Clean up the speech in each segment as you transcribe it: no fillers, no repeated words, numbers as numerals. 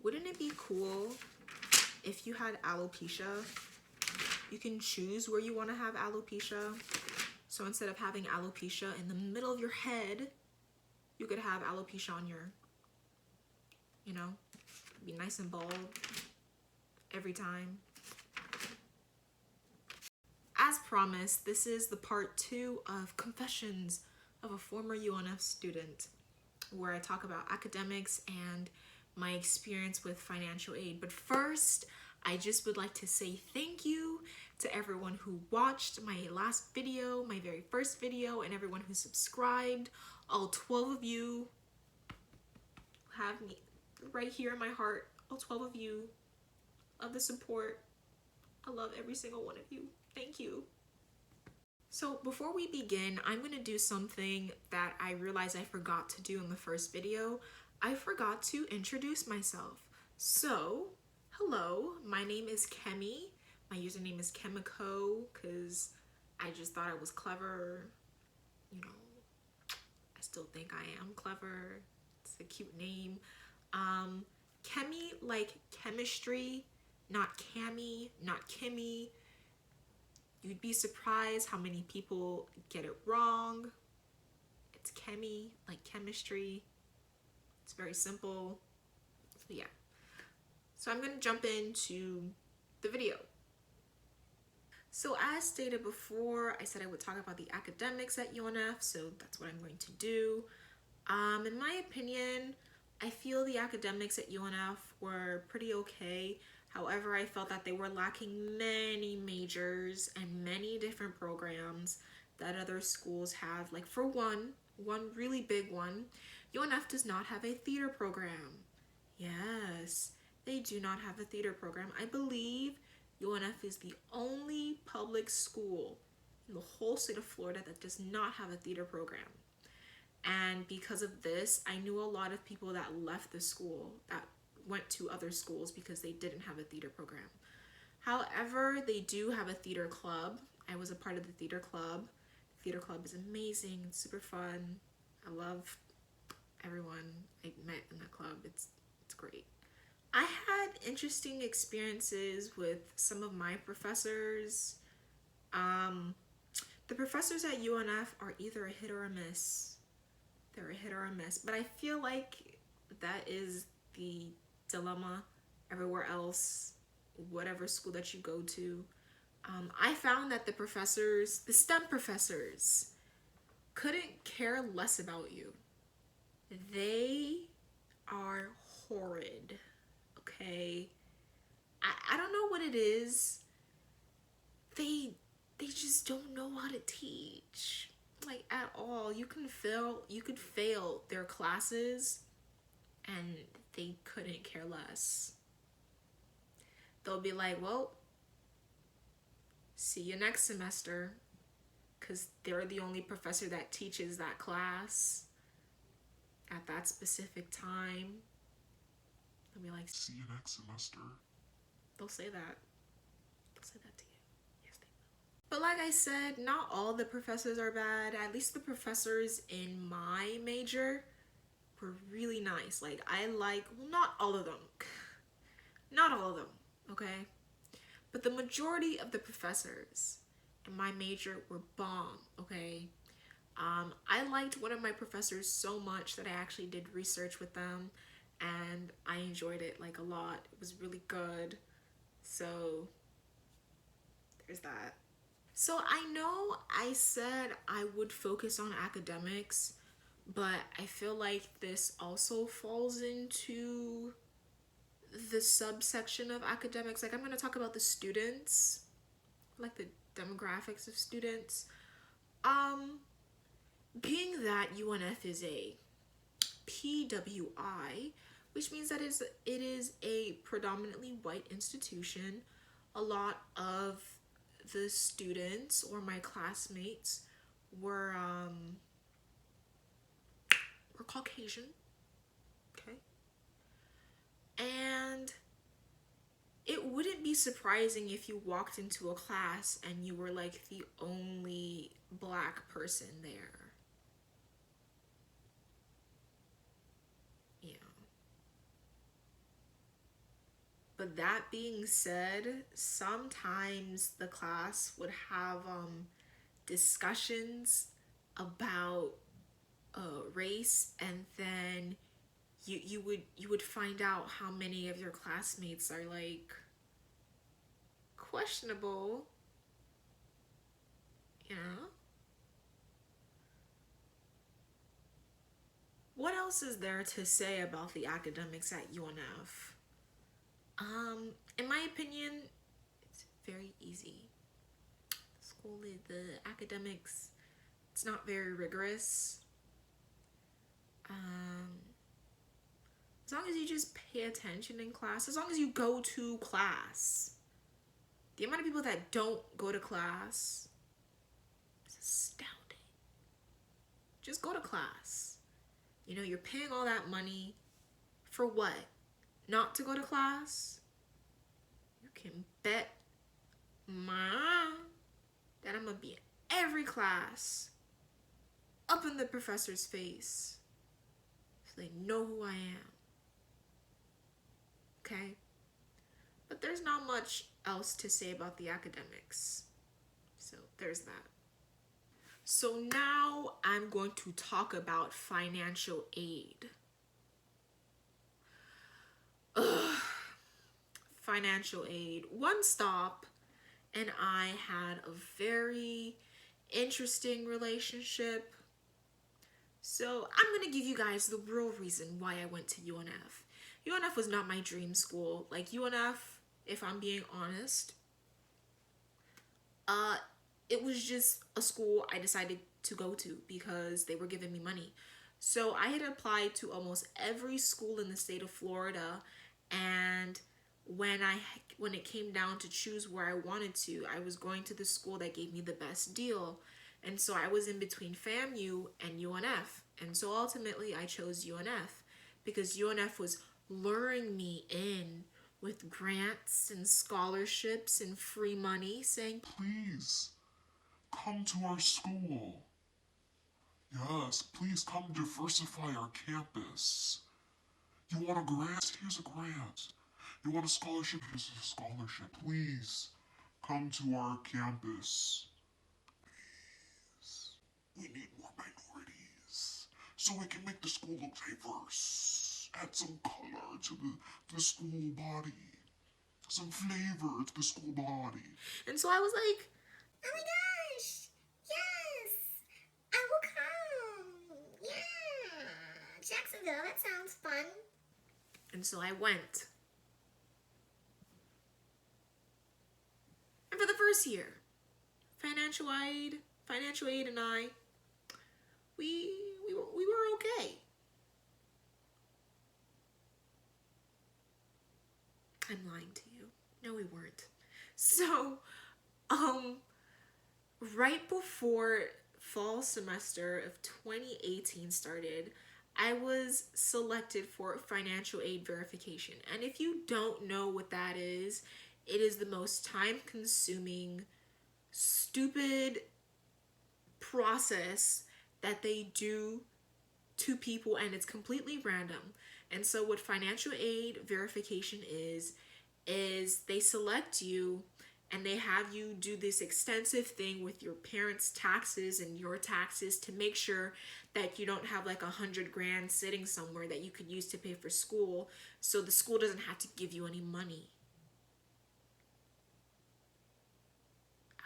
Wouldn't it be cool if you had alopecia? You can choose where you want to have alopecia. So instead of having alopecia in the middle of your head, you could have alopecia on your, be nice and bald every time. As promised, this is the part 2 of Confessions of a Former UNF Student, where I talk about academics and my experience with financial aid. But first, I just would like to say thank you to everyone who watched my last video, my very first video, and everyone who subscribed. All 12 of you have me right here in my heart. All 12 of you. Love the support. I love every single one of you. Thank you. So before we begin, I'm going to do something that I realized I forgot to do in the first video. I forgot to introduce myself. So, hello, my name is Kemi. My username is Chemico because I just thought I was clever. I still think I am clever. It's a cute name. Kemi, like chemistry, not Cami, not Kimmy. You'd be surprised how many people get it wrong. It's Kemi, like chemistry. It's very simple. So yeah. So I'm gonna jump into the video. So as stated before, I said I would talk about the academics at UNF, so that's what I'm going to do. In my opinion, I feel the academics at UNF were pretty okay. However, I felt that they were lacking many majors and many different programs that other schools have. Like for one really big one, UNF does not have a theater program. Yes, they do not have a theater program. I believe UNF is the only public school in the whole state of Florida that does not have a theater program. And because of this, I knew a lot of people that left the school, that went to other schools because they didn't have a theater program. However, they do have a theater club. I was a part of the theater club. The theater club is amazing. It's super fun. I love everyone I met in the club. It's great. I had interesting experiences with some of my professors. The professors at UNF are either a hit or a miss. They're a hit or a miss. But I feel like that is the dilemma everywhere else, whatever school that you go to. I found that the professors, the STEM professors, couldn't care less about you. They are horrid, okay? I don't know what it is. They just don't know how to teach, like at all. You could fail their classes and they couldn't care less. They'll be like, well, see you next semester, because they're the only professor that teaches that class at that specific time. They'll be like, see you next semester. They'll say that. They'll say that to you. Yes, they will. But like I said, not all the professors are bad. At least the professors in my major were really nice. Like, well, not all of them. Not all of them, okay? But the majority of the professors in my major were bomb, okay? I liked one of my professors so much that I actually did research with them, and I enjoyed it like a lot. It was really good. So there's that. So I know I said I would focus on academics, but I feel like this also falls into the subsection of academics. Like, I'm going to talk about the students, like the demographics of students. Being that UNF is a PWI, which means that it is a predominantly white institution, a lot of the students or my classmates were Caucasian, okay? And it wouldn't be surprising if you walked into a class and you were like the only black person there. Yeah. But that being said, sometimes the class would have discussions about race, and then you would find out how many of your classmates are like questionable, you know? What else is there to say about the academics at UNF? In my opinion, it's very easy. School, the academics, it's not very rigorous. Um, as long as you just pay attention in class, as long as you go to class. The amount of people that don't go to class is astounding. Just go to class. You know, you're paying all that money for what? Not to go to class? You can bet that I'm gonna be in every class, up in the professor's face, so they know who I am. Okay? But there's not much else to say about the academics. So there's that. So now I'm going to talk about financial aid. Ugh. Financial aid. One Stop and I had a very interesting relationship. So I'm going to give you guys the real reason why I went to UNF. UNF was not my dream school. Like UNF, if I'm being honest, it was just a school I decided to go to because they were giving me money. So I had applied to almost every school in the state of Florida, and when it came down to choose where I wanted to, I was going to the school that gave me the best deal. And so I was in between FAMU and UNF. And so ultimately I chose UNF because UNF was luring me in with grants and scholarships and free money, saying, please come to our school. Yes, please come diversify our campus. You want a grant? Here's a grant. You want a scholarship? Here's a scholarship. Please come to our campus. Please. We need more minorities so we can make the school look diverse. Add some color to the school body. Some flavor to the school body. And so I was like, oh my gosh, yes, I will come. Yeah, Jacksonville, that sounds fun. And so I went. And for the first year, financial aid and I, we were okay. I'm lying to you. No, we weren't. So, right before fall semester of 2018 started, I was selected for financial aid verification. And if you don't know what that is, it is the most time-consuming, stupid process that they do to people, and it's completely random. And so what financial aid verification is they select you and they have you do this extensive thing with your parents' taxes and your taxes to make sure that you don't have like $100,000 sitting somewhere that you could use to pay for school, so the school doesn't have to give you any money.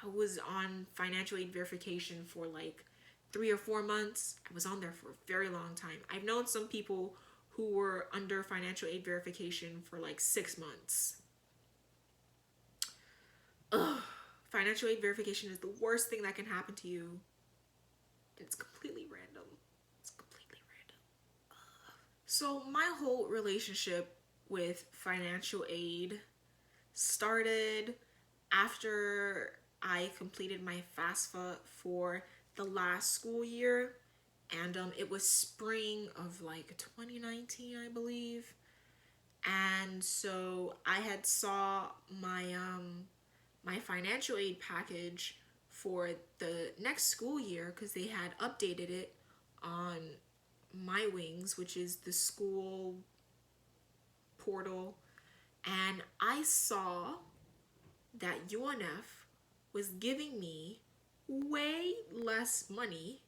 I was on financial aid verification for like 3 or 4 months. I was on there for a very long time. I've known some people who were under financial aid verification for like 6 months. Ugh. Financial aid verification is the worst thing that can happen to you. It's completely random. It's completely random. Ugh. So my whole relationship with financial aid started after I completed my FAFSA for the last school year, and it was spring of like 2019, I believe. And so I had saw my financial aid package for the next school year because they had updated it on My Wings, which is the school portal. And I saw that UNF was giving me way less money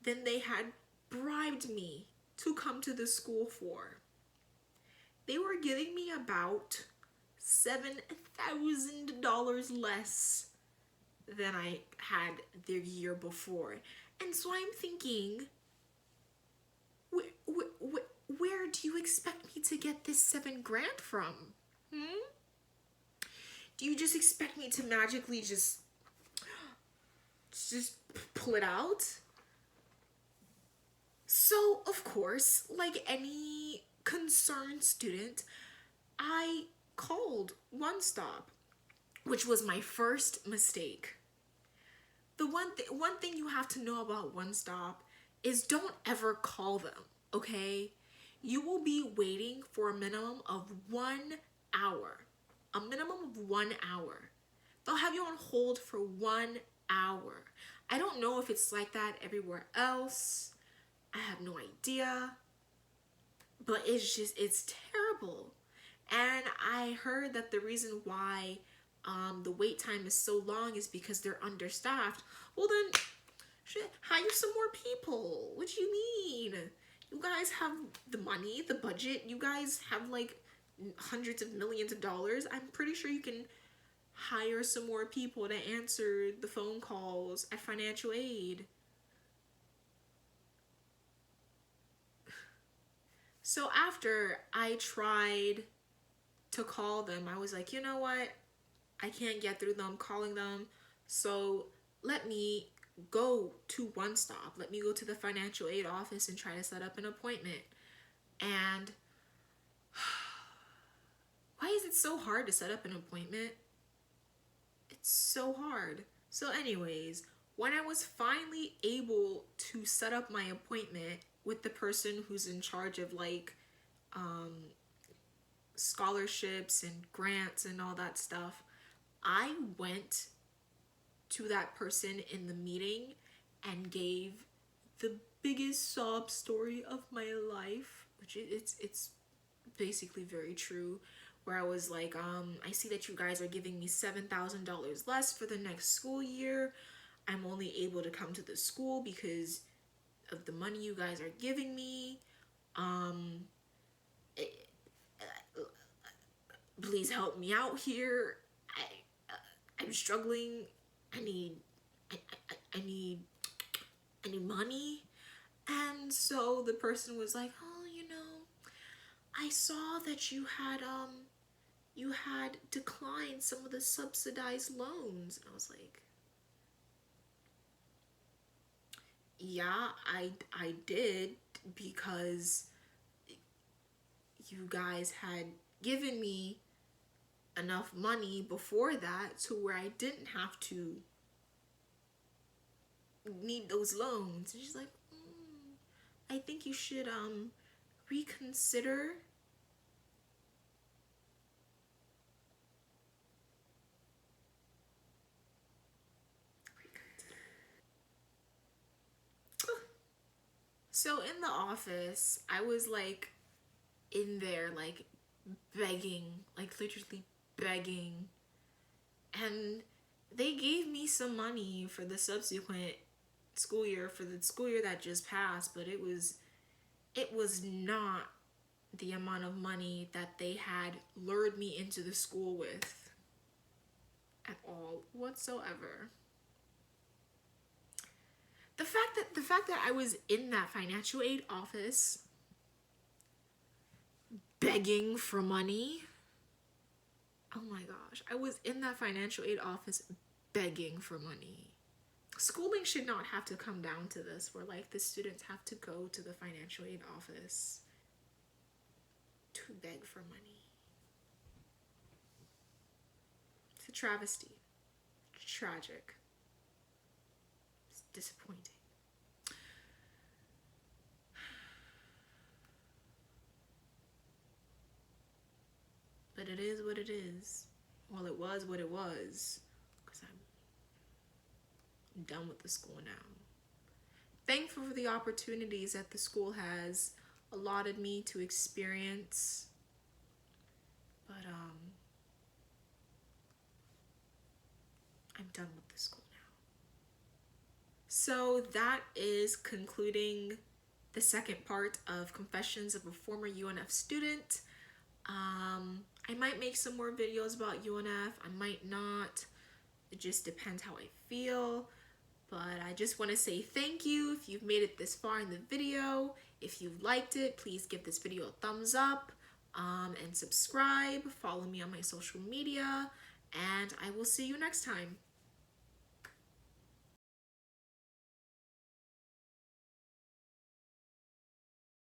than they had bribed me to come to the school for. They were giving me about $7,000 less than I had the year before. And so I'm thinking, where do you expect me to get this $7,000 from? Do you just expect me to magically just pull it out? So, of course, like any concerned student, I called One Stop, which was my first mistake. The one thing you have to know about One Stop is don't ever call them, okay? You will be waiting for a minimum of 1 hour. A minimum of 1 hour. They'll have you on hold for 1 hour. I don't know if it's like that everywhere else. I have no idea. But it's terrible. And I heard that the reason why the wait time is so long is because they're understaffed. Well then, hire some more people. What do you mean? You guys have the money, the budget. You guys have like hundreds of millions of dollars. I'm pretty sure you can hire some more people to answer the phone calls at financial aid. So after I tried to call them, I was like, you know what? I can't get through them calling them. So let me go to One Stop. Let me go to the financial aid office and try to set up an appointment. And why is it so hard to set up an appointment? It's so hard. So anyways, when I was finally able to set up my appointment with the person who's in charge of like scholarships and grants and all that stuff, I went to that person in the meeting and gave the biggest sob story of my life, which it's basically very true, where I was like, I see that you guys are giving me $7,000 less for the next school year. I'm only able to come to the school because of the money you guys are giving me. Please help me out here. I'm struggling. I need money. And so the person was like, oh, I saw that you had declined some of the subsidized loans. And I was like, yeah, I did, because you guys had given me enough money before that to where I didn't have to need those loans. And she's like, I think you should reconsider. So in the office, I was like in there like begging, like literally begging. And they gave me some money for the subsequent school year, for the school year that just passed, but it was not the amount of money that they had lured me into the school with at all whatsoever. The fact that I was in that financial aid office begging for money. Oh my gosh, I was in that financial aid office begging for money. Schooling should not have to come down to this, where like the students have to go to the financial aid office to beg for money. It's a travesty. It's tragic. It's disappointing. But it is what it is. Well, it was what it was, because I'm done with the school now. Thankful for the opportunities that the school has allotted me to experience, But I'm done with this school now. So that is concluding the second part of Confessions of a Former UNF Student. I might make some more videos about UNF. I might not. It just depends how I feel. But I just want to say thank you if you've made it this far in the video. If you liked it, please give this video a thumbs up and subscribe. Follow me on my social media. And I will see you next time.